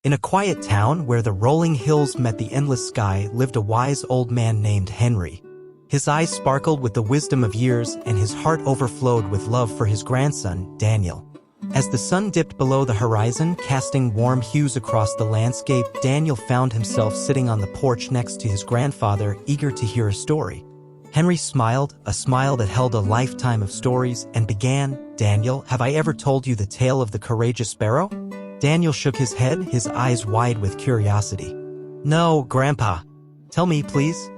In a quiet town where the rolling hills met the endless sky lived a wise old man named Henry. His eyes sparkled with the wisdom of years and his heart overflowed with love for his grandson, Daniel. As the sun dipped below the horizon, casting warm hues across the landscape, Daniel found himself sitting on the porch next to his grandfather, eager to hear a story. Henry smiled, a smile that held a lifetime of stories, and began, "Daniel, have I ever told you the tale of the courageous sparrow?" Daniel shook his head, his eyes wide with curiosity. "No, Grandpa. Tell me, please."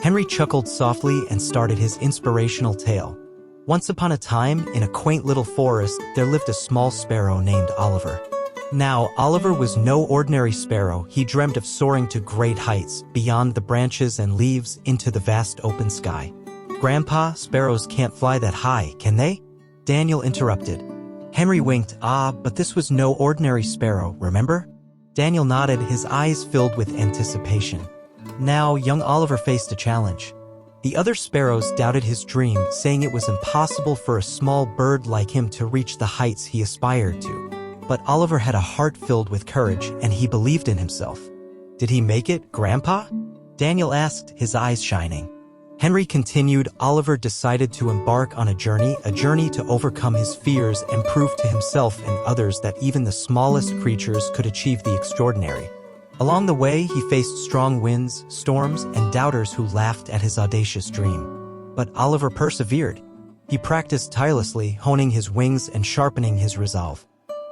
Henry chuckled softly and started his inspirational tale. Once upon a time, in a quaint little forest, there lived a small sparrow named Oliver. Now, Oliver was no ordinary sparrow. He dreamt of soaring to great heights, beyond the branches and leaves, into the vast open sky. "Grandpa, sparrows can't fly that high, can they?" Daniel interrupted. Henry winked. But this was no ordinary sparrow, remember? Daniel nodded, his eyes filled with anticipation. Now, young Oliver faced a challenge. The other sparrows doubted his dream, saying it was impossible for a small bird like him to reach the heights he aspired to. But Oliver had a heart filled with courage, and he believed in himself. "Did he make it, Grandpa?" Daniel asked, his eyes shining. Henry continued. Oliver decided to embark on a journey to overcome his fears and prove to himself and others that even the smallest creatures could achieve the extraordinary. Along the way, he faced strong winds, storms, and doubters who laughed at his audacious dream. But Oliver persevered. He practiced tirelessly, honing his wings and sharpening his resolve.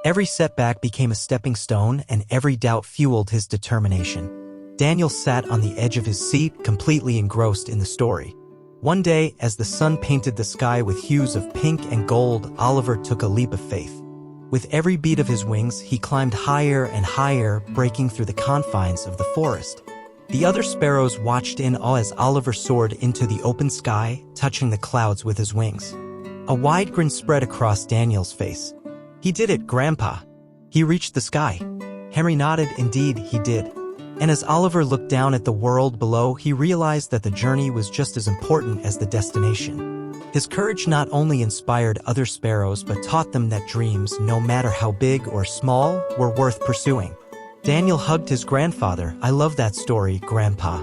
Every setback became a stepping stone, and every doubt fueled his determination. Daniel sat on the edge of his seat, completely engrossed in the story. One day, as the sun painted the sky with hues of pink and gold, Oliver took a leap of faith. With every beat of his wings, he climbed higher and higher, breaking through the confines of the forest. The other sparrows watched in awe as Oliver soared into the open sky, touching the clouds with his wings. A wide grin spread across Daniel's face. "He did it, Grandpa. He reached the sky." Henry nodded. Indeed, he did. And as Oliver looked down at the world below, he realized that the journey was just as important as the destination. His courage not only inspired other sparrows but taught them that dreams, no matter how big or small, were worth pursuing. Daniel hugged his grandfather. "I love that story, Grandpa.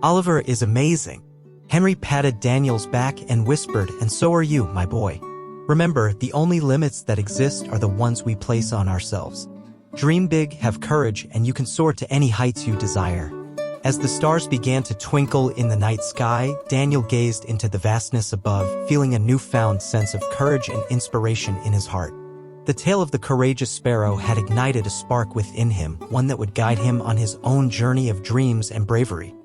Oliver is amazing." Henry patted Daniel's back and whispered, "And so are you, my boy. Remember, the only limits that exist are the ones we place on ourselves. Dream big, have courage, and you can soar to any heights you desire." As the stars began to twinkle in the night sky, Daniel gazed into the vastness above, feeling a newfound sense of courage and inspiration in his heart. The tale of the courageous sparrow had ignited a spark within him, one that would guide him on his own journey of dreams and bravery.